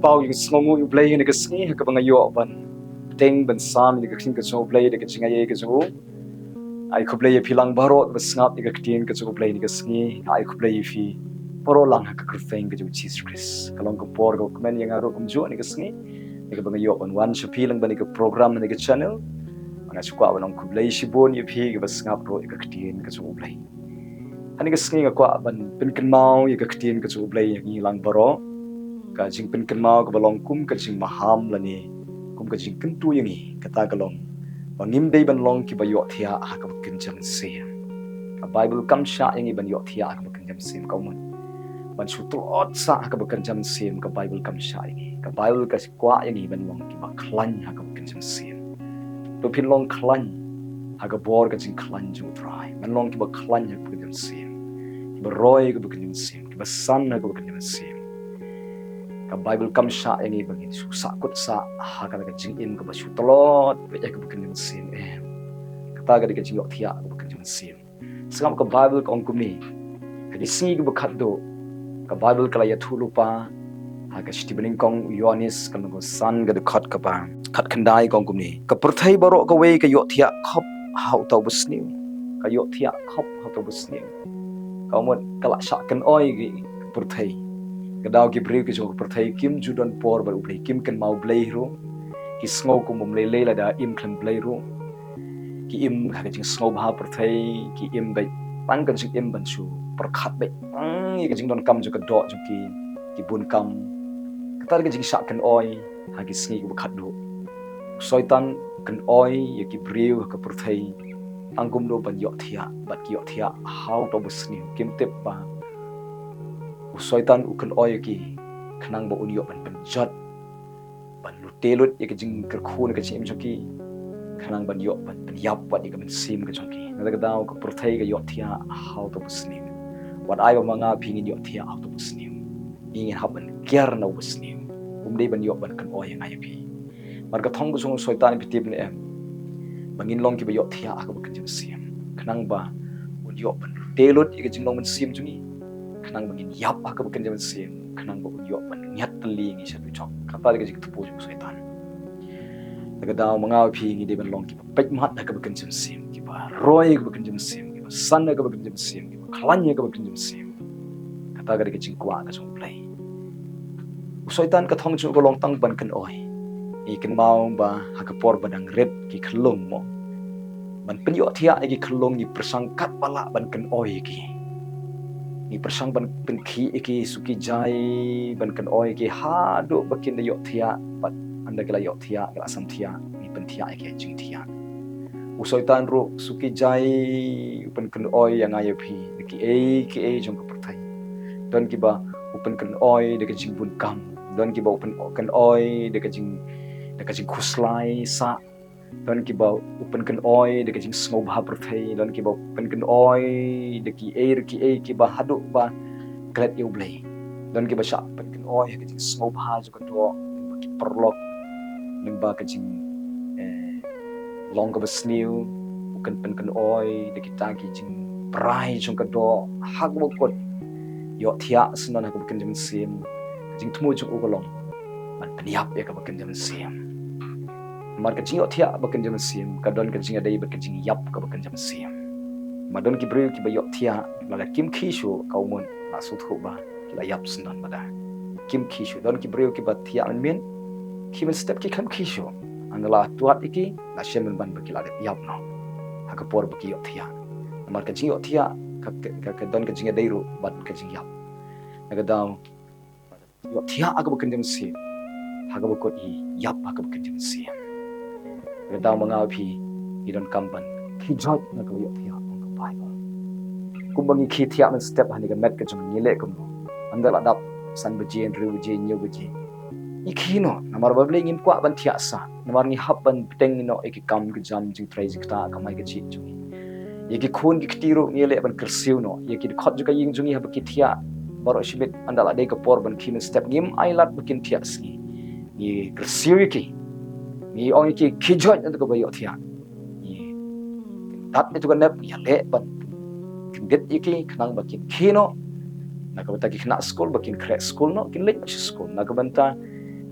pau yung Sngi U Blei ni ka sngi ha ka bangayo ban teng ban sam ni ka king ka so Blei de ka jingaye ka so ai khublei philang barot ba snap ni ka tin ka so Blei ni ka sngi ai khublei fi poro lang ha ka kurfeng ka Jesus Christ kalong ka por ko men yang aro kum jo ni ka sngi ni ka bangayo ban wan sha philang ban ni ka program ni ka channel anga sukwa ban khublei shibun ye phi ka ba snap ro ka tin ka so Blei ani ka sngi ka kwa ban pin kan mau ye ka tin ka so Blei ni lang baro ka jing pen kan mau ka balong kum ka jing maham lani kum ka jing kan tu yangi kata kalong bangim dei ban long ki ba ïohthiah ha ka kin jam se ka Bible kam sha yangi ban ïohthiah ka kin jam se ka mun ban su tot sa ha ka kin jam se ka Bible kam sha yangi ka Bible ka kwa yangi ban long ki ba klan ha ka kin jam se to pin long klan ha ka bor ka jing klan ju trai ban long ki ba klan ha ka kin jam se ki ba roy ka kin jam se ki ba san ha ka kin jam se ka Bible kam sha yangi bangin su sa kut sa ha ka jing in ka ba su tolot ba ya ka bukan jing sin kata ka jing ïohthiah ka bukan jing sin sangam ka Bible ka ong kumni ka di singi ka bukat do ka Bible ka la ya thu lupa ha ka sti bening kong Yohanes ka no san ka de khat ka ba khat khandai ka ong kumni ka perthai baro ka we ka ïohthiah khop hau tau busniu ka ïohthiah khop hau tau busniu ka mon ka la sha kan oi gi perthai Gadau ki beri ke jong perthai kim judan por bar ublei kim kan mau blei ro ki sngo ku mum le la da im klan blei ro ki im ha ka jing sngewbha perthai ki im bai pan kan jing im ban su perkhat bai ka jing don kam ju ka do ju ki bun kam kata ka jing sha kan oi ha ki sngi ku khat do soitan kan oi ye ki beri ka perthai angum do ban ïohthiah bat ki ïohthiah how to busni kim tep ba soitan ukan oi ki khnang ba unyo ban penjat ban lutelut ye ka jing kerkhun ka chim joki khnang ban yo ban yap wat ye ka ban sim ka joki na ka daw ka perthai ka ïohthiah how to busnim wat ai ba manga phingin ïohthiah how to busnim ingin haban kyar na busnim dei ban yo ban kan oi ngai phi mar ka thong ku song soitan pitip ne em bangin long ki ba ïohthiah ka ba kan jim sim khnang ba unyo ban lutelut ye ka jing long ban sim juni kanang bangin yap ka bukan jaman sim kanang ba unyo ban nyat tali ngi sa chok kapa ga jik tupu ju setan daga daw mga phi ngi de ban long ki pek mat ka bukan jaman sim ki ba roy ka bukan jaman sim ki ba san ka bukan jaman sim ki ba klan ka bukan jaman sim kata ga jik kwa ka song play setan ka thong chu ko long tang ban kan oi i kan mau ba ha ka por badang red ki khlong mo ban pen ïohthiah ki khlong ni persangkat bala ban kan oi ki ni persang ban pen Khie ki suki jai ban kan oi ki ha do bakin de ïohthiah bat anda kala ïohthiah kala samthia ni pen thia ki jingthia usoitan ro suki jai pen kan oi yang ayo phi ki e jong ka perthai don ki ba upen kan oi de ka jing bun kam don ki ba upen kan oi de ka jing khuslai sa don ki ba upen kan oi de ka jing sngewbha perthai don ki ba upen kan oi de ki e ki ba hadu ba klet U Blei don ki ba sha pen kan oi ka jing sngewbha ju ka do ki perlok ning ba ka jing long ka ba sniu ukan pen kan oi de ki ta ki jing prai jong ka do hak bo kot ïohthiah sunan ka bukan jam sim jing thmu ju ko long ban peniap ya ka bukan jam sim mar ka jing ïohthiah bukan jam sim ka don ka jing adai bukan jing yap ka bukan jam sim madon ki bri ki ba ïohthiah la kim khishu ka umun na su thu ba la yap sunan bada kim khishu don ki bri ki ba thia min ki mynstep ki kam khishu angala tuat iki la shemen ban ba ki la yap no ha ka por ba ki ïohthiah mar ka jing ïohthiah ka don ka jing adai ru bat ka jing yap na ka daw ïohthiah ka bukan jam sim ha ka ba ko i yap ha ka bukan jam sim daw mga phi idon kamban ki joit na ko ïohthiah on ka Bible kumbangi ki thia man step hani ka met ka jong ni le kum andala dap san ba jen ru jen nyu ba jen i ki no namar ba ble ngin kwa ban thia sa namar ni hab ban teng no e ki kam ka jam jing trai jik ta ka mai ka chi jung ye ki khun ki ktiro ni le ban kersiu no ye ki khot ju ka ying jungi hab ki thia baro shibit andala de ka por ban ki step ngim ailat bakin thia sni ni kersiu ki ni ong ki joit na ko ba ïohthiah ni tat ni to kan nap ya le ban kindet iki khnang bakin khino na ka bata ki khna school bakin crack school no kin lek school na ka banta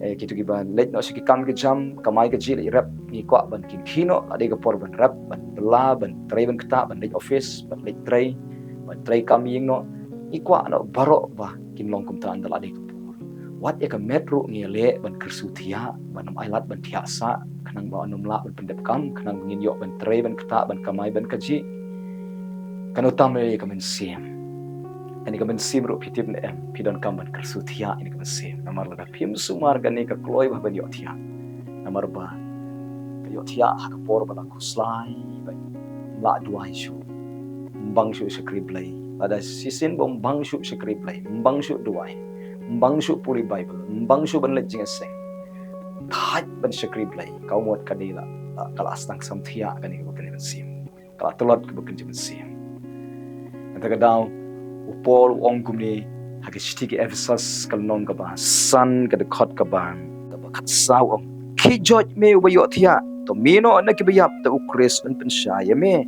Kitu kiba late no siki kam ke jam kamai ke jil rap ni kwa ban kin kino ade ke por ban rap ban bela ban tray ban keta ban late office ban late tray kam ying no ikwa no barok ba kin long kum ta andal ade ke por wat ya ke metro ni le ban kersu thia ban nam ailat ban thia sa kanang ba anum la ban pendep kam kanang ngin yo ban tray ban keta ban kamai ban kaji kan utam le ke men sim ini kamen sim ro pitip ne pidon kamban kersu thia ini kamen sim namar la phim sumar gani ka kloi ba ban ïohthiah namar ba ïohthiah ha ka por ba la kuslai ba la dwai shu mbang shu shakri blai ada sisin bom bang shu shakri blai mbang shu dwai mbang shu puri bible mbang shu ban le jingiaseng thai ban shakri blai kau mot kadila kala astang sam thia gani ka kan sim kala tolot ka kan sim anta ka daw Paul ong kumni hagi shtiki Ephesus kal nong ka ba san ka de khot ka ba khat saw ong khi joit me wa ïohthiah to mino na ki bayap ta ukris un pen shaya me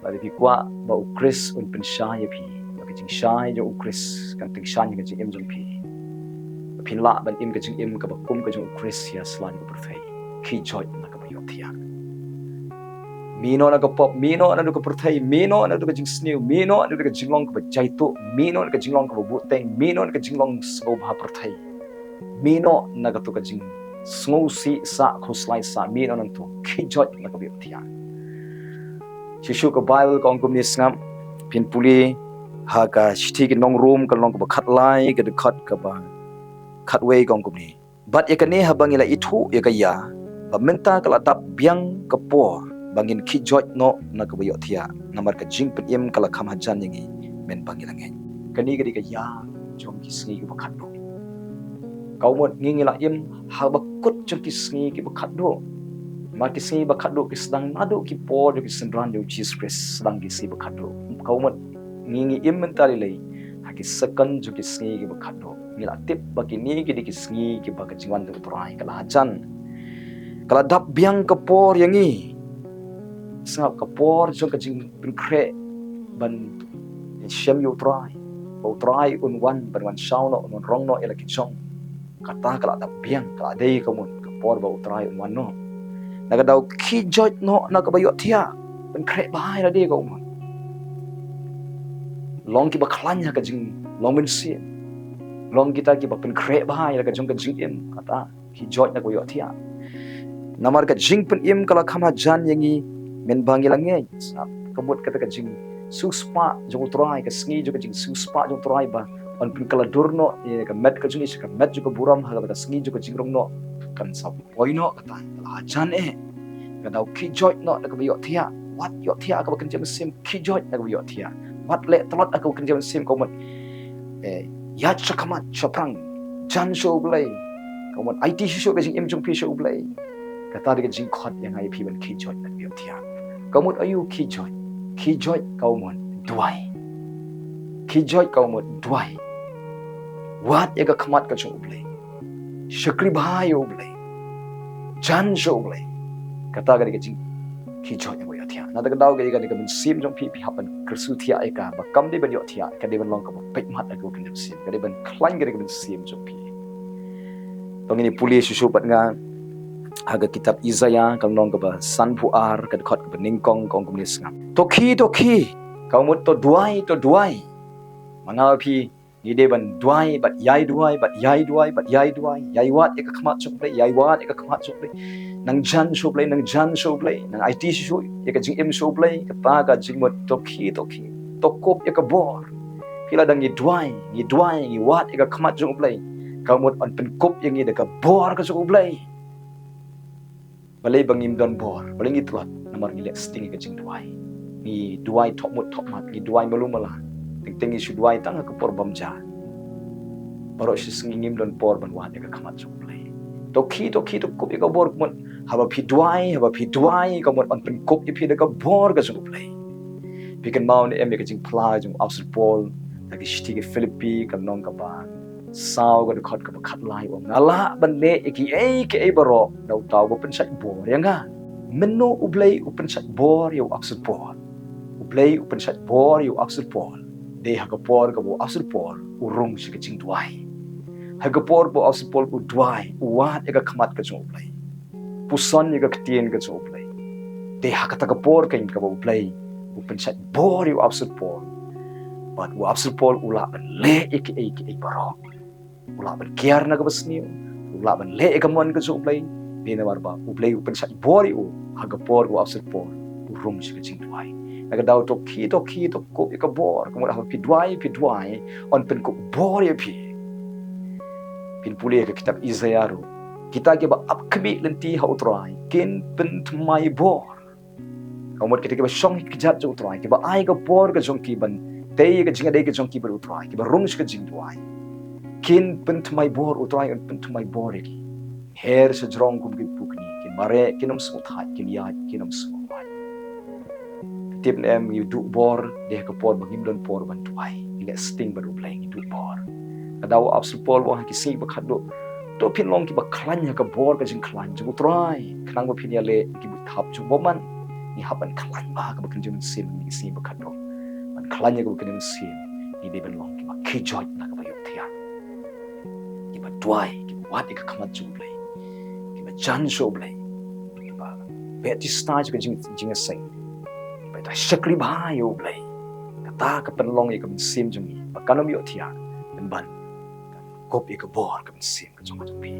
ba bi kwa ba ukris un pen shaya pi ba ki jing shaya jo ukris kan ting shan ka jing em jong pi phin la ban im ka jing em ka ba kum ka jong ukris ya slan ka perthai khi joit na ka ba ïohthiah mino na ka pop mino na ka perthai mino na ka jing snew mino na ka jinglong ka jaito mino na ka jinglong ka buteng mino na ka jinglong sngewbha perthai mino na ka to ka jing sngeu si sa khoslai sa mino na to khijot na ka ïohthiah shishu ka bible ka ongkum ni sngam pin puli ha ka shthi ki nong room ka long ka khat lai ka de khat ka ba khat wei ka ongkum ni bat ya ka ne ha bangila ithu ya ka ya ba menta ka la dap biang ka por bangin khi joit no na ka ïohthiah namar ka jing pen im kala kham hajan yangi men bangila nge kani ka di ka ya jong ki sngi ka bakhat do kau mot ngi la im ha ba kut jong ki sngi ki bakhat do mar ki sngi bakhat do ki sedang nado ki por ki sendran do Jesus Christ sedang ki sngi bakhat do kau mot ngi im mentali lei ha ki second jong ki sngi ki bakhat do ngi la tip ba ki ni ki di ki sngi ki ba ka jingwan do trai kala hajan kala dap biang ka por yangi sangap ka por jong ka jing bin kre ban shem U trai un wan ban wan shaw no un rong no ela ki chong kata kala da biang kala dei ka mun ka por ba trai un wan no na ka daw khi joit no na ka ba ïohthiah ban kre bai la dei ka mun long ki ba klanya ka jing long bin si long kita ki ba pen kre bai la ka jong ka jing im kata khi joit na ka ïohthiah namar ka jing pen im kala khama jan yangi men bangila nge kamut kata ka jing suspa jong trai ka sngi jo ka jing suspa jong trai ba on pin kala durno ka met ka jing ka met jo ka buram ha ka sngi jo ka jing rong no kan sa poino kata la jan ka daw khi joit no na ka ïohthiah wat ïohthiah ka ba kan jam sim khi joit na ka ïohthiah wat le tlot ka kan jam sim kamut ya chakamat chaprang jan show blai kamut IT show ka jing em jong pi show blai kata de ka jing khot yang ai pi ban khi joit na ka ïohthiah kamut ayu khi joit kau mon dwai khi joit kau mon dwai wat ya ka khamat ka jong blai shakri bhai u blai jan show blai kata ka de ka jing khi joit na ka ïohthiah na ta ka daw ka de ka min sim jong pi hapan kersu thia ai ka ba kam de ban ïohthiah ka de ban long ka ba pek mat ka kan jam sim ka de ban klan ka de ka min sim jong pi tong ini puli susu pat nga aga kitab Isaiah kal nong ka ba san puar ka khot ka ningkong kong kum nis ngam to khi kau mut to dwai mangaw pi ni de ban dwai bat yai dwai yai wat ka khmat chok play yai wat ka khmat chok play nang jan show play nang IT show ka jing em show play ka ta ka jing mot to khi to kop ka bor pila dang ni dwai ni wat ka khmat chok play kau mut on pen kop yang ni de ka bor ka chok play balai bangim don bor balai ngi trot namar ngi le sting ka jing dwai top mat ngi dwai malumala ting isu dwai tang ka por bamja baro shi ngim don por ban wa ka khamat chok play to khi to kop ka bor mon haba phi dwai ka mon on pen kop phi de ka bor ka chok play bikin mau ni em ka jing pla jung outside pol ta ki shti ki philippi ka nong ka ba sao ga khot ka khat lai om nala ban le ki baro dau taw go pen sat bor yanga menno u blei u pen sat bor yo aksut por u blei u pen sat bor yo aksut por de ha ka por ka bo aksut por u rong shi ka jing dwai hagapor bo ausipol u dwai uat ega khamat ka jong Blei puson ega ktien ka jong Blei de hakata kapor kain ka bo Blei u penchat bor u ausipol but u ausipol ula ban le ek baro ula ban kiar na ka basniu ula ban le ega mon ka jong Blei de na warba u Blei u penchat bor u hagapor u ausipol u rum shi ka jing dwai naga daw to ki to ko eka bor ko mo pi dwai on pen ko bor ya pi pin pulih ke kitab Isaiah ru kita ke ba apkbi lenti ha utrai kin pen thmai bor kamu ketika ba song kijat jo utrai ke ba ai ka bor ka jong ki ban tei ka jinga dei ka jong ki ber utrai ke ba rung ka jing duai kin pen thmai bor utrai on pen thmai bor ki her se jrong kum ki pukni kin mare kinom su thai kin ya kinom su mai tip em you du bor de ka bor ba gimlon bor ban duai ile sting ba ru blai du bor daw absolpol bo ki sing ba khado to phin long ki ba khlan ya ka bor ka jing khlan ju trai khnang ba phin ya le ki bu thap chu bo man ni haban khlan ba ka ba kin jum sim ni sim ba khado man khlan ya ka ba kin sim ni de ben long ki ba ki joit na ka ba ïohthiah ki ba dwai ki ba wat ka khamat ju Blei ki ba jan so Blei ki ba beti stage ka jingiaseng ki ba ta shakri ba yo Blei ka ta ka pen long ya ka sim jum ni ba kanom ïohthiah ben ban kop ika bor kam sim ka jong pi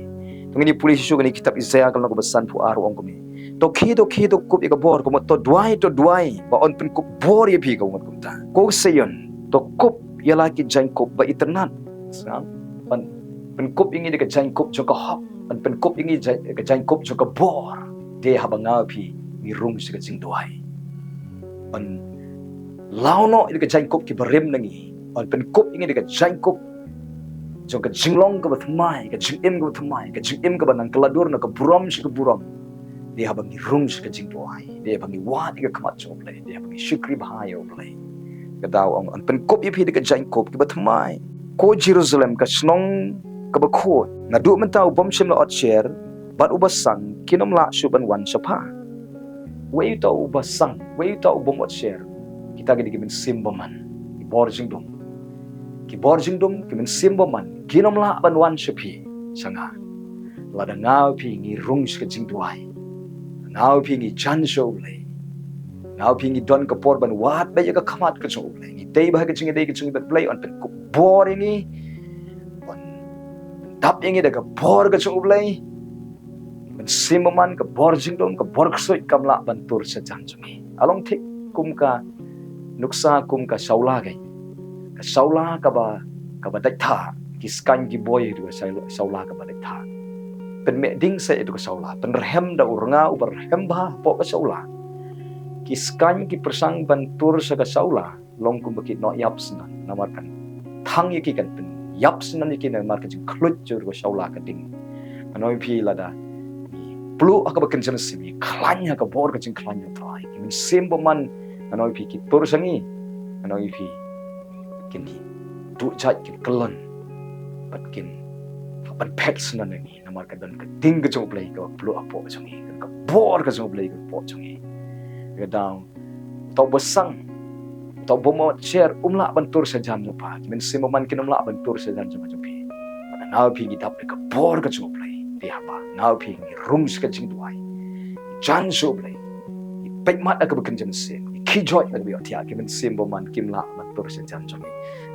tung ni pulih su ni kitab Isaiah kam ko basan pu aru ong kami to khi to kop ika bor ko to dwai ba on pen kop bor ye pi ka ngot kum ta ko seyon to kop ya la ki jan kop ba iternat sang pen kop ingi de ka jan kop jong ka hop pen kop ingi ka jan kop jong ka bor de ha ba nga pi ni rum se ka jing dwai on launo de ka jan kop ki barem nangi on pen kop ingi de ka jan kop jong ka jinglong ka bathmai ka jingim ka bathmai ka jingim ka banang kaladur na ka buram shi ka buram de ha bangi rum shi ka jingdwai de bangi wat ka khamat jo Blei de bangi shukri bhai yo Blei ka daw on pen kop ye phi de ka jain kop ki bathmai ko Jerusalem ka snong ka ba khot na du man taw bom shim la ot share bat ubasang kinom la shu ban wan shapha we taw ubasang we taw bom ot share kita ga digimin simbaman ki bor jingdom ki bor jingdom ki men simbo man kinom la ban wan shapi sanga la da ngau pi ngi rung ska jing duai ngau pi ngi jan show Blei ngau pi ngi don ka por ban wat ba ya ka khamat ka show Blei ngi dei ba ka jing dei ka jing Blei on pen ko bor ngi on dap ngi da ka bor ka show Blei men simbo man ka bor jingdom ka bor ksoi kam la ban tur sa jan jungi along thik kum ka nuksa kum ka saula gai ka saula ka ba dai tha ki skan ki boy du saula ka ba dai tha pen me ding se itu ka saula pen rehem da uranga ubar rehem ba po ka saula ki skan ki persang ban tur sa ka saula long kum bakit no yap sna namar kan thang ye ki kan pen yap sna ni ki na mar ka jing khlut ju ka saula ka ding anoi phi la da plu aka ba kan jam simi khlanya ka bor ka jing khlanya trai ki men simbo man anoi phi ki tur sangi anoi phi kini tu jat kin kelon pat kin pan pet sna ni namar ka dan ka ding ka jong Blei ka plu apo jong ni ka bor ka jong Blei ka po jong ni ka daw to basang to bomo share umla bantur sa jam no pa men simo man kinom la bantur sa jam jong pi pada naw pi gi dap ka bor ka jong Blei ti apa naw pi ngi rum ska jing duai jan so Blei pai mat ka bekin jam se ki joit na bi ïohthiah ki men simbo man kim la bantur sa jam jong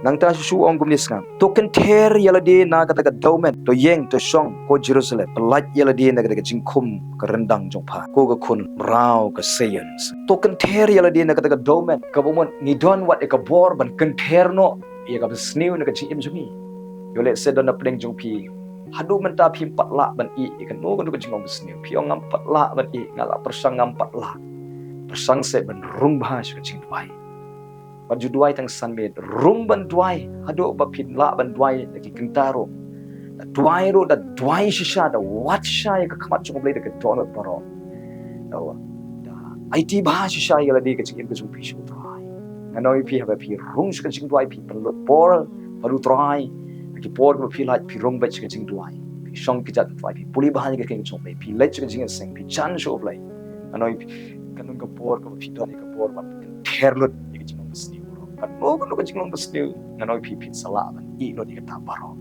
nang ta su ong gum nisngam to kan ther yala de na kata ka domen to yeng to song ko Jerusalem pelat yala de na kata ka jingkum ka rendang jong pha ko ka khun rao ka sayans to kan ther yala de na kata ka domen ka bomon ni don wat ka bor ban kan ther no ya ka snew na ka jim jong ni yo le se don na pleng jong pi hadu man ta phim pat la ban I kan no kan ka jingom snew pi ong ngam pat la ban I ngala persang ngam pat la persang se ban rung bha ka jing dwai baju dwai tang san med rum ban dwai hado ba phin la ban dwai ki kintaro dwai ro da dwai shisha da wat sha ka khamat chung Blei da ka don baro da IT ba shisha ya la de ka ching ka chung pi shu dwai anoi pi ha ba pi rung ka ching dwai pi pan lo por paru dwai ki por ba pi la pi rung ba ka ching dwai pi shong ki jat dwai pi puli ba ka king chung Blei pi let ka jing seng pi chan shu Blei anoi kanun ka por ka pi don ka por ba therlut kan mo ko jingong basniu nanoi pi sala ban I no di ka baro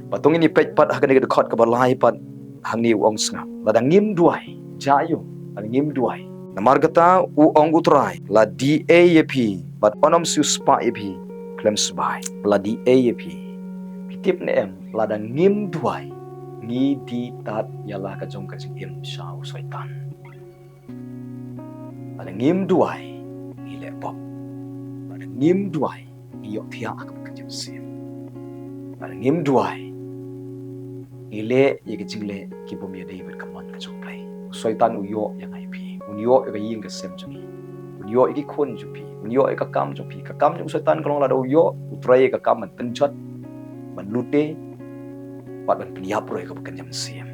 Patung ini pet pat hakan ke dekat ke balai pat hang ni uang sengap. Ladang ngim dwai jayu, ladang ngim dwai. Namar kata uang utrai la DAP bat onom su spa EP klem sbai la DAP. Pitip ne em ladang ngim dwai ngi di tat yalah ka jong ka jing im shau soitan. Ladang ngim dwai ngi le pop. Ladang ngim dwai ngi ïohthiah ka kerja sim. Ladang ngim dwai ile ye jingle ki bom ya David kaman ka jong play soitan uyo yang ai pi unyo ka yin ka sem jong unyo ki khon ju pi unyo ka kam jong pi ka kam jong soitan kalong la do yo utrai ka kam man penchot man lute pat ban pniap roi ka bukan jam sim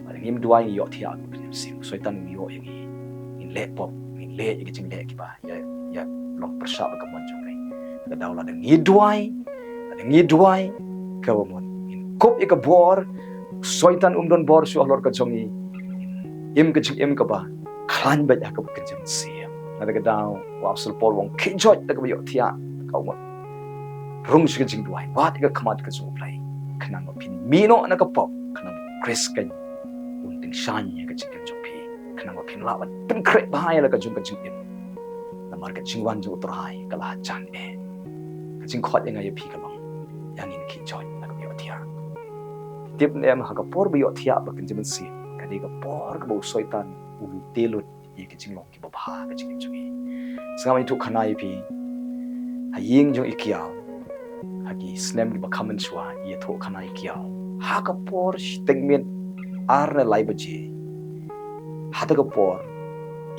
pada ngim dua yo ïohthiah ka bukan jam sim soitan uyo yang in le pop in le ye jingle ki ba ya long persap ka mon jong play ka daw la ngi duai ka mon kop ika bor soitan don bor su alor ka jongi im ka jing im ka ba klan ba ya ka ka jam siam na ka daw wa sul por wong ki joit ka ba ïohthiah ka wa rung su ka jing duai wa ka khamat ka zo play kana ma pin mino na ka pop kana kris ka ting shan ya ka jing jong pi kana ma pin la ba tin kre ba ya la ka jong ka jing im na mar ka jingwan jo trai ka la chan e ka jing khot yang ai pi ka long yang in ki joit na ka ïohthiah tip ne em hakapor bi ïohthiah ba kan jaman si kadi ka por ka bo soitan ulu telut ye ki jinglong ki ba ka jing jungi sangam itu khanai pi haying jong ikiao hagi snem ki ba khaman chwa ye tho khanai kiao hakapor stingmen arne lai baje hata ka por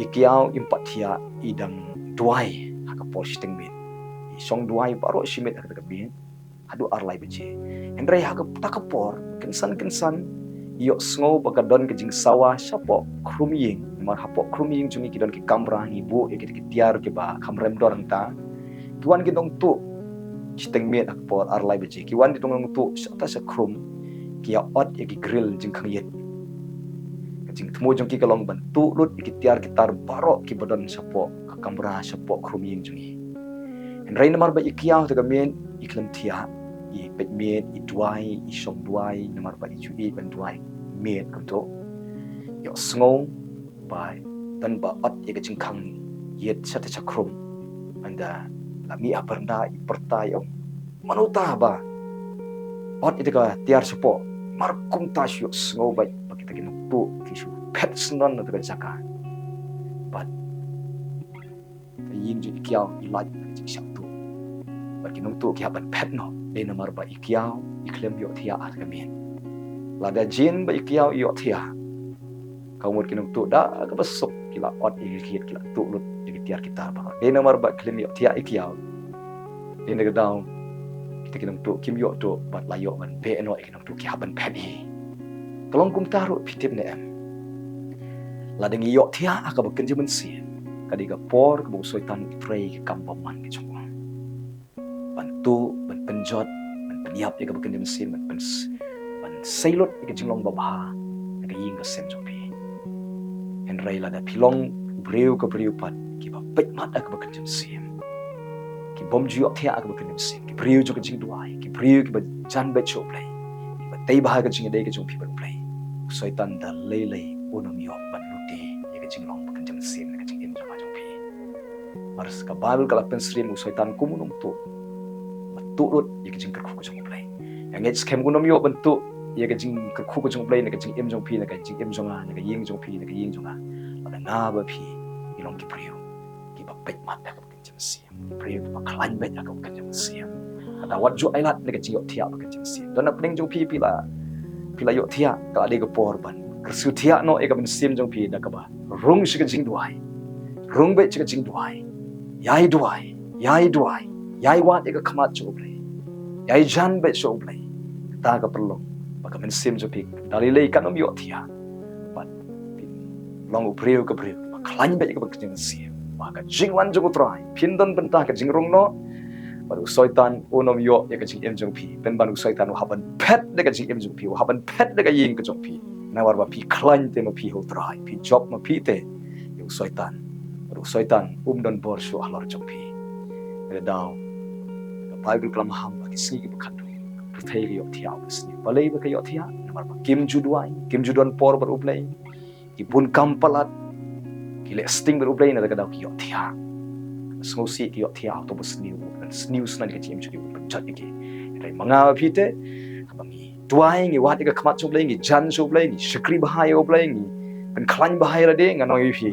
ikiao impathia idang dwai hakapor stingmen song dwai baro shimet ka bin adu arlai baje Hendrai haka takapor kensan yo sngewbha ka don ke jing sawa sapo krumying mar hapo krumying jungi ki don ki kamra ibu ye ki tiar ki ba kamrem dorang ta tuan ki dong tu chiteng met akpor arlai baje ki wan di dong tu sata sa krum ki ya ot ye ki grill jing khang yet ka jing thmo jong ki kalong ban tu lut ki tiar ki tar baro ki badon sapo ka kamra sapo krumying jungi Hendrai namar ba ikiau ta ka men iklem thia i pet miet i dwai i shong dwai namar pa i chu i ban dwai miet kam to yo sngo bai dan ba at ye ka ching khang yet sat cha khrum anda la mi abarna i perta yo manuta ba at ite ka tiar sepo mar kum ta yo sngo bai ba kita ki tu ki su pet snon na ta Jaka but yin ji kiao i lai ji sak tu ba ki nong tu ki haban pet no de namar ba ikiao iklem ïohthiah at kamin lada jin ba ikiao ïohthiah kaumur kinong tu da ka besok kila ot ikit kila tu lut tiar kita ba de namar ba iklem ïohthiah ikiao de ne daw kita kinong tu kim yo tu bat layo man pe no kinong tu ki haban pedi kalong kum taru pitip ne em lada ngi ïohthiah aka ba kenje men si kadiga por ka bo soitan trei ka kambah man ki chong bantu ban penjot ban peniap ye ka bukan dia mesin ban sailot ye ka jinglong babha ye ka ying ka sem jopi Henry la da pilong breu ka breu pat ki ba pet mat ka bukan dia mesin ki bom ju ïohthiah ka bukan dia mesin ki breu jo ka jing dwai ki breu ki ba jan ba cho play ki ba tei ba ka jing dei ka jong pi ban play soitan da lele unom yo ban luti ye ka jinglong bukan dia mesin ka jing im jong pi ars ka bible ka la pensrim soitan kumunum tu turut ye ka jing ka khu jong play yang ngej skem kunom yo bentuk ye ka jing ka khu jong play ne ka jing im jong pi ne ka jing im jong a ne ka ying jong pi ne ka ying jong a la na ba pi ilong ki priu ki ba pet mat ka ka jing siam priu ba klan bet ka ka jing siam ada wat ju ailat ne ka jing ïohthiah ka jing siam don na pning jong pi la ïohthiah ka ade ka porban kersu thia no e ka ben sim jong pi da ka ba rung shi ka jing duai rung bet ka jing duai yai wat e ka khamat jo play yai jan bet jo play ta ka perlu baka men sim jo pik dari lei kan ïohthiah but long upreu ka breu klan bet ka baka jing sim maka jingwan jo trai phin don bynta ka jing rong no baru soitan unom yo ya ka jing em jong pi pen ban soitan haban pet de ka jing em jong pi haban pet de ka ying ka jong pi na war ba pi klan te ma pi ho trai pi job ma pi te yo soitan baru soitan don bor shu alor jong pi daw Bible kelam ham bagi segi berkatu perthai ke ïohthiah besni balai ba ke ïohthiah nomor kim ju dwai kim ju don por ber U Blei ki bun kampalat ki le sting ber U Blei na da ke ïohthiah sngeusi ke ïohthiah to besni dan snius nan ke chim chu ki penjat ke rai manga phite bangi dwai ngi wat ke khmat U Blei ngi jan U Blei ngi shikri bahai U Blei ngi pen klan bahai ra de nganoi phi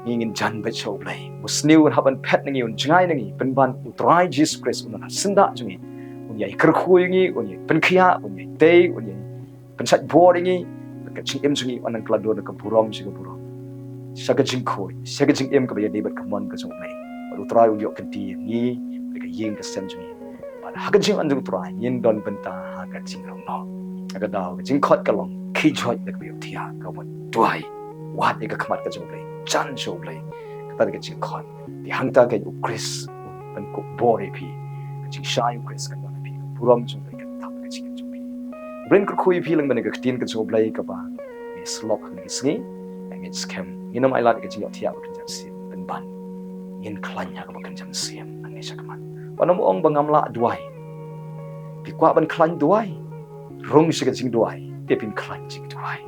ngin jan ba U Blei musniu haban pet ngi un jangai ngi pen ban U TRAI JISU un sinda jungi un yai kerkhu ngi un yai pen khia un yai tei un yai pen sat bor ngi ka ching em jungi an klado na ka burom chi ka burom saka jing khoi saka jing em ka ba debat ka mon ka U Blei U TRAI un yo kan ti ngi ka yeng ka sem jungi ba ha ka jing an U TRAI yin don bynta ha ka jing rong no ka dau ka jing khot ka long khi joit na ka ïohthiah ka mon dwai wat ka khmat ka U Blei jan U Blei ka ta ka jing khot di hangta ka U Chris pen ko bore phi ka jing sha U Chris ka na phi burom U Blei ka tap ka jing U phi bren ko khui phi lang ban ka tin ka U Blei ka ba ni slop ka ni sngi ngi scam nginam ai lat ka jing ïohthiah ka jang sim pen ban ngin klanya ka ba kan jang sim ngi sakman panom ong bangamla dwai pi kwa ban klan dwai rong shi ka jing dwai te pin klan jing dwai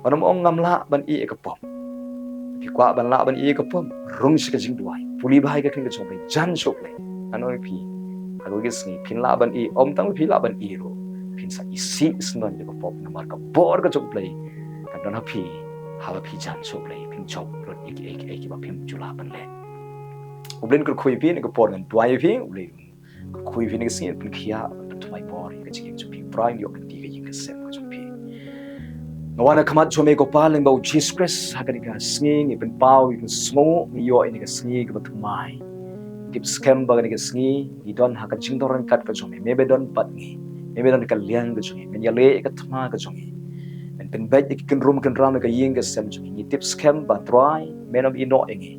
panom ong ngamla ban I ka pom pi kwa ban la ban I ka pom rong shi ka jing dwai puli bai ka kin ka U Blei jan U Blei anoi pi kalau ge sngi pin la ban I om tang pi la ban I ro pin sa isi snon ka pom na mar ka bor ka U Blei kan don ha pi jan U Blei pin chop rot ik ba pin chula ban le U Blei ko khui pi ne ka por ngan dwai pi U Blei khui pi ne ka sngi pin khia ban thmai bor ka jing chu pi prime yo kan ti ka yin ka sem ka chu pi ngawana khamat chome ko paling ba Jesus Christ hakani ka sngi ni pen pau ni smo ni yo ini ka sngi ka batumai tip scam ba ni ka sngi ni don hakan jing doran kat ka chome mebe don pat ngi mebe don ka liang ka chome men ya le ka thma ka chome men pen bait ki kan rum kan ram ka yin ka sem chome ni tip scam ba try men of ino ngi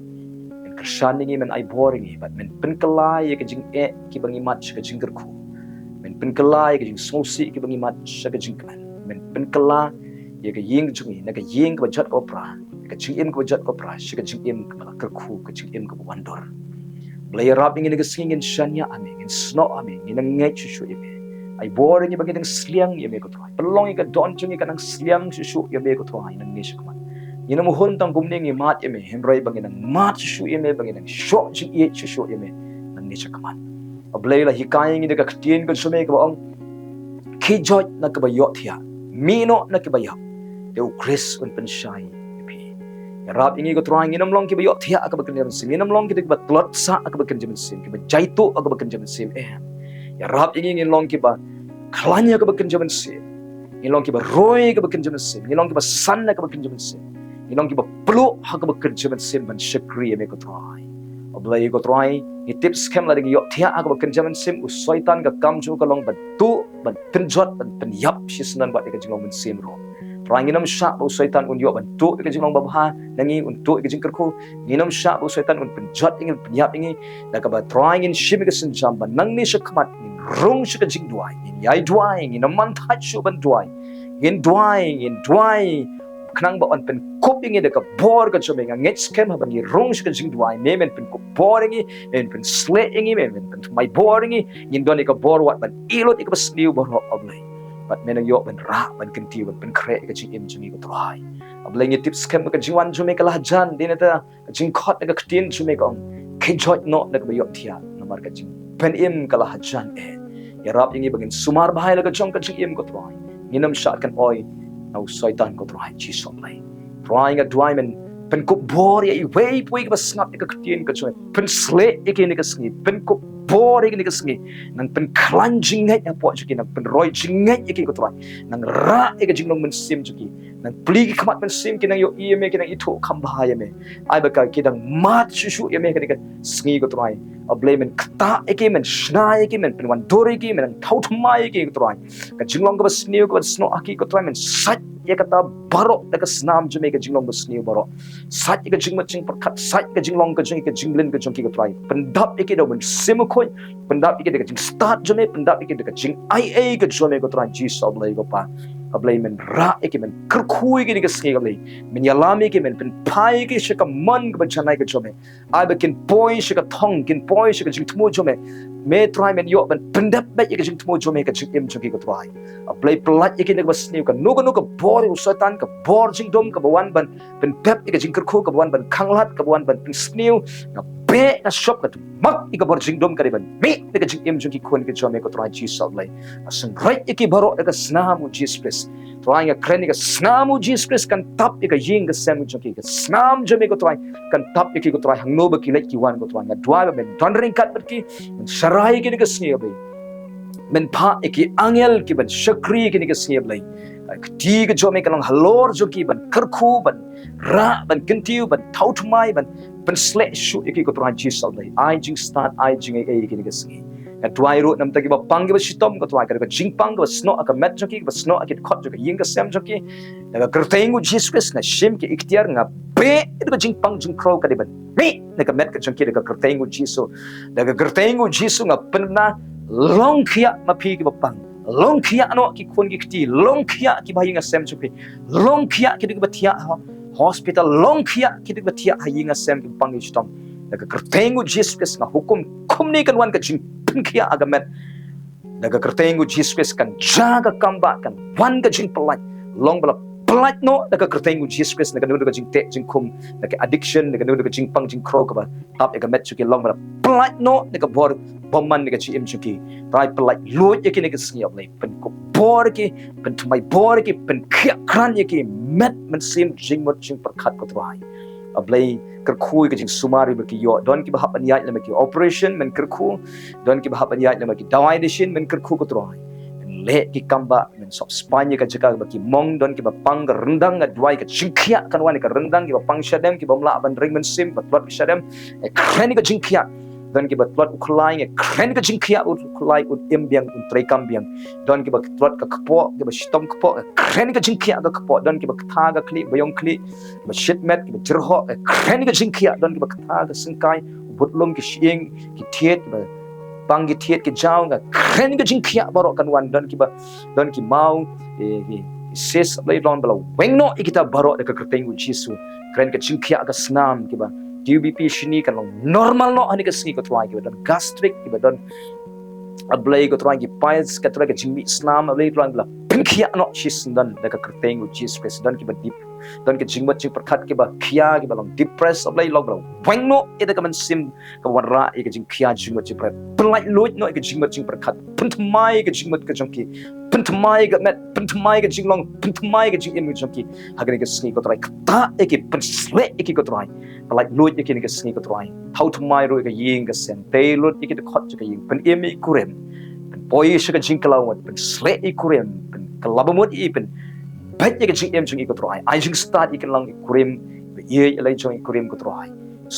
men krishan ngi men ai boring ngi but men pen kalai ka jing ki bangi mat ka jing kerku men pen kalai ka jing sosi ki bangi mat ka jing kan men pen kalai ye ka yeng chung na ka yeng ka jat ko pra ka ching em ka jat ko pra shi ka ching em ka ka khu ka ching em ka wandor blay rap ngin ka sing in shanya ame in sno ame in ngai chu shu eme ai boring ye bagin sliang ye me ko try pelong ka don chung ka nang sliang chu shu ye me ko try nan ni shukman ina mo hon tang gumning ye mat ye me hemrai bagin mat chu shu ye me bagin sho ching ye chu shu ye me nan ni shukman blay la hikayeng ni ka ktien ka sume ka ong khi joit na ka ba ïohthiah mino na ka ba Deu Chris un penshai pi rap ingi ko trying inam long ki ba ïohthiah ka ba kan jam sim inam long ki ba tlot sa ka ba kan jam sim ki ba jaitu ka ba kan jam sim ya rap ingi ngin long ki ba klanya ka ba kan jam sim ngin long ki ba roy ka ba kan jam sim ngin long ki ba san ka ba kan jam sim ngin long ki ba plu ha ka ba kan jam sim ban shakri me ko try oblai ko try ni tips kem la ding ïohthiah ka ba kan jam sim u soitan ka kam chu ka long ba tu ban penjot ban penyap sisnan ba ka jingong ban sim ro Ranginam sha bu syaitan un yo bantu ke jingong babha nangi untuk ke jingkerku nginam sha bu syaitan un penjat ingin penyap ingi da ka ba trying in shim ke senjam ban nang ni shakmat in rung shik jing dwai in yai dwai in man thach shu ban dwai in dwai knang ba on pen kop ingi da ka bor ka chome nga ngets kem ha ban ni rung shik jing dwai me men pen kop bor ingi men pen sle ingi men pen mai bor ingi in don ka bor wat ban ilot ik ba sliu bor oblai but men yo ben ra ben kenti ben kre ka ching im chumi ko try ableng ye tips kem ka jingwan chume ka hajan din ta jing khot ka ktin chume ka ke joit no na ka ïohthiah namar ka jing ben im ka hajan ya rap ingi bagin sumar bahai la ka chong ka ching im ko try nginam shat kan oi au soitan ko try chi som lai trying a dwai men pen ko bor ye wei pui ka snap ka ktin ka chume pen sle ke ni ka sngi pen ko boring ni ka sngi nang pen cleansing ngai na po chuki nang pen roi jingai ke ko try nang ra ka jinglong men sim chuki nang pli ki khamat men sim ki nang yo e me ki nang itho kambah ye me ai ba ka ki dang mat shu ye me ka sngi ko try a blame men kta ke men shna ke men pen wan dori ki men thau thmai ke ko try ka jinglong ko sni ko sno aki ko try men sat ye kata baro da ka snam jume ka jinglong sni baro sat ka jingma ching khat sat ka jinglong ka jinglin ka jong ki ko try pendap ke do men sim khoi pendap ke da ka jing start jume pendap ke da ka jing ia ka jume ko try ji sob lai ko pa ablay men ra eke men kerkhui ke ke sngi ablay men yalami ke men pen pai ke shika man ke chanai ke chome ai be kin poi shika thong kin poi shika jing thmo chome me try men yo ben pendap be ke jing thmo chome ke jing em choki ke try ablay plat eke ne ke sngi ka no ka bor usatan ka bor jing dom ka wan ban pen pep ke jing kerkhu ka wan ban khanglat ka wan ban sngi ka be na shop ka mak ika bor jing dom ka ban me ke jing em choki khon ke chome ko try Jesus ablay asang right eke baro ke snamu Jesus trying a clinic snamu Jesus kan tap ika ying ka sem choki ka snam jome ko try kan tap ika ko try hang no ba ki let ki wan ko try nga dwai ba men dondering kat ber ki sarai ki ka sngi ablay men pha eki angel ki ban shakri ki ka sngi ablay ti ka jome ka long halor joki ban kerkhu ban ra ban kentiu ban thauthmai ban sle shu eki ko try Jesus ablay I jing start I jing ai ki ka sngi dwai ro nam ta ki ba pang ki ba shitom ko try ka jingpang ko sno ka met joki ba sno ki khot joki ying ka sem joki daga kertengu Jesus na shim ki ikhtiar nga pe ka jingpang jing crow ka ban me na ka met ka joki daga kertengu Jesus daga kertengu Jesus nga penna long khia ma phi ki ba pang long khia no ki khon ki khti long khia ki ba ying sem joki long khia ki ba thia hospital long khia ki ba thia ying sem ki pang shitom daga kertengu Jesus nga hukum kumni kan wan ka jing kia agamet daga kertengu Jesus kan jaga kambah kan wan ka jing pynlait long bala pynlait no daga kertengu Jesus daga daga jing te jing kum daga addiction daga jing pang jing crow ka ba tap agamet chuki long bala pynlait no daga bor bomman daga chi im chuki rai pynlait loit yaki daga sngi ablay pen ko bor ki pen tumai bor ki pen kia kran yaki met men sim jing mot jing perkhat ko trai ablay kerkhui ke jing sumari baki yo don ki bahap anyai lama ki operation men kerkhu don ki bahap anyai lama ki dwai dishin men kerkhu ko trai men le ki kambah men sop Spanya ka Jaka baki mong don ki bapang ka rendang ka dwai ka jingkhia kan wani ka rendang ki bapang shadem ki bamla ban ring men sim batlot ki shadem kreni ka jingkhia don ki batlot uklai kreni ka jingkhia uklai imbiang trai kambiang don ki batlot ka kpo ki ba shitom kpo kreni ka jingkhia ka kpo don ki bakta ka kli bayong kli ba shitmet ki ba jirho kreni ka jingkhia don ki bakta ka singkai butlum ki shing ki thiet ki ba bang ki thiet ki jaw nga kreni ka jingkhia baro kan wan don ki mau sis lay don bala wengno ikita baro de ka kertengu Jesus kren ka jingkhia ka snam ki ba DBP shini kan long normal no ani ka sngi ko try ki don gastric ki ba don ablay ko try ki piles ka try ka jingmi snam lay don bala pinkhia no shis dan da ka kertengu Jesus don ki ba deep don ki jingmat jing perkhat ki ba khia ki ba long depress ablay log bala wengno ida ka man sim ka warra e ka jing khia jingmat jing pynlait loit no ka jingmat jing perkhat puntmai ka jingmat ka jongki puntmai ka met puntmai ka jinglong puntmai ka jing im jongki hagani ka sngi ko try ta e ki pensle e ki ko try like loit e ki ka sngi ko try how to mai ro ka ying ka sen te lot e ki khot ka ying pen em e kurem pen boy shi ka jing kalawat pen sle e kurem pen kalabamot e pen bet e ka jing em jing ko try I jing start e ka lang kurem ye lai jong kurem ko try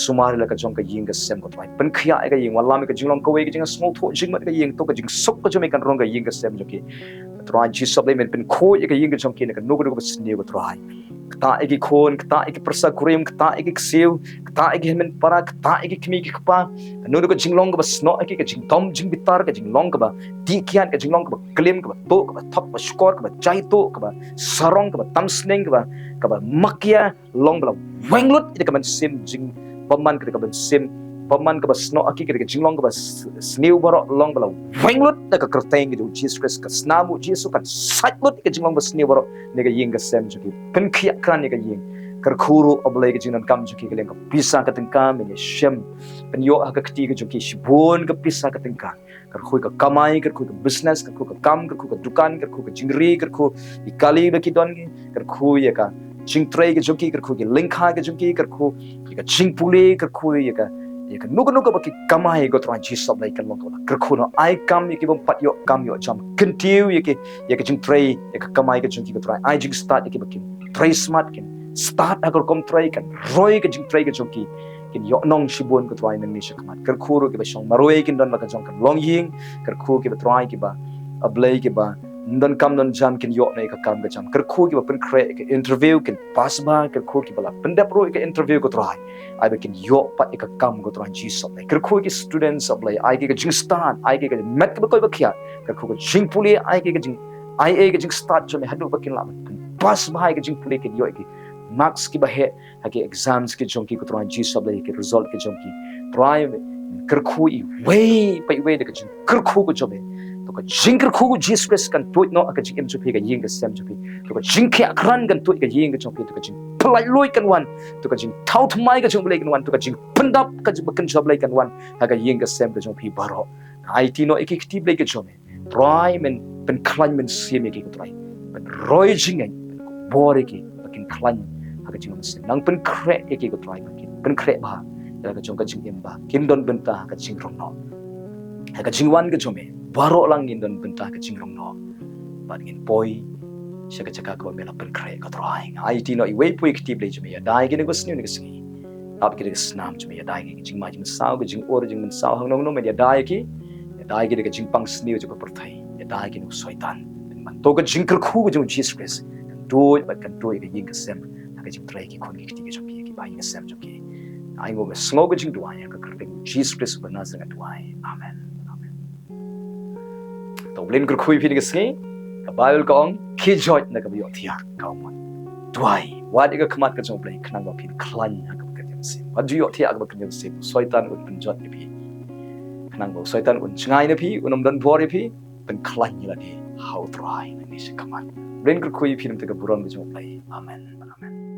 sumari la ka jong ka ying ka sem ko try pen khia e ka ying wallam ka jinglong ko we ka jing small tho jing mat ka ying to ka jing sok ka jome kan rong ka ying ka sem joki try Jesus le men pen kho e ka ying ka jong ki ka no ko ko sne ko try kta e ki khon kta e ki persa kurem kta e ki ksiu kta e ki men para kta e ki khmi ki kpa no ko jinglong ka sno e ki ka jing tom jing bitar ka jinglong ka ba ti kian ka jinglong ka ba klem ka ba to ka ba thop ba skor ka ba chai to ka ba sarong ka ba tam sneng ka ba makia long bla wenglut e ka man sim jing paman ka ban sim paman ka ba sno aki ka jinglong ka ba sngewbha long bala wenglut na ka kerteng ki Jesus ka snamu Jesus kan satlut ka jinglong ba sngewbha ne ka ying ka sem joki pen khia kran ne ka ying kar khuru oblay ka jingnan kam joki ka leng ka pisa ka tengka me shem pen yo ka kti ka joki shibun ka pisa ka tengka kar khui ka kamai kar khui ka business kar khui ka kam kar khui ka dukan kar khui ka jingri kar khui ikali ba ki don kar khui ya ka jing tray ka joki kar khui ka lengkha ka joki kar khui ka jing pule kar khui ya ka nuka baki kamai go try Jesus like kan long kar khui no I kam ki bom pat yo kam yo jam kentiu ya ka jing tray ya ka kamai ka joki go try I jing start ya ki baki tray smart kin start agar kom tray kan roy ka jing tray ka joki kin yo nong shibun ko try nang ni shakmat kar khuru ki ba shong maroi kin don la ka jong kan long ying kar khu ki ba try ki ba ablay ki ba don kam don jam kin yo nei ka kam ga jam kar khu ki ba pen kre ka interview kin paitbah kar khu ki bala pen dap ro ka interview ko try ai ba kin yo pat ka kam ko try Jesus nei kar khu ki students ablay ai ki ka jing start ai ki ka met ka ba koi ba khia kar khu ka jing puli ai ki ka jing IA ke jing start jome hadu bakin la pas bahai ke jing play ke yo ke marks ki bahe hake exams ke jong ki ko trai jisu blei ke result ke jong ki try kerkhu I way pai way de ke jing kerkhu ko jome to ka jing kerkhu jisu Christ kan toit no ka jing em chupi ka ying ka sem chupi to ka jing ke akran kan toit ka ying ka jong ki to ka jing plai loi kan wan to ka jing thau thmai ka jong blei kan wan to ka jing pendap ka jing bakan job blei kan wan ha ka ying ka sem ka jong pi baro IT no ekikti blei ke jome try men pen klan men sim ke ko try pen roi jing ai bore ke bakin klan ha ka jing sem nang pen kre ke ko try bakin pen kre ba ya ka jong ka jing em ba kim don benta ka jing rong no ha ka jingwan ka jome baro lang in don benta ka jing rong no ba ngin poi Jaka Jaka ko mela pen kre ka try IT no I way poi ekti blei jome ya dai ke ne ko sni ne ko sni ap ke snam jome ya dai ke jing ma jing sao ke jing or jing men sao hang no no me ya dai ke jing pang sni jo ko perthai ya dai ke no soitan man to ka jing kerkhu ko jong Jesus Christ do but kan do ke ying ka sem ka jing trai ke khon ke ti ke jong ke ba ying sem jong ke ai ngo me sngo ko jing dwai ka kerpang Jesus Christ ba na zang dwai amen amen to blin kerkhu phi ke sni ka Bible ka ong ki joit na ka ïohthiah ka ong dwai wa de ka khmat ka jong blei khnang ba phin klan ka ka jong sim wa ju ïohthiah ka ba ka jong sim soitan un pen jot ni phi khnang ba soitan un chngai na phi unom dan bori phi pen klan ni la ni how try ni se kaman blin kerkhu phi nam te ka buron ka jong blei amen amen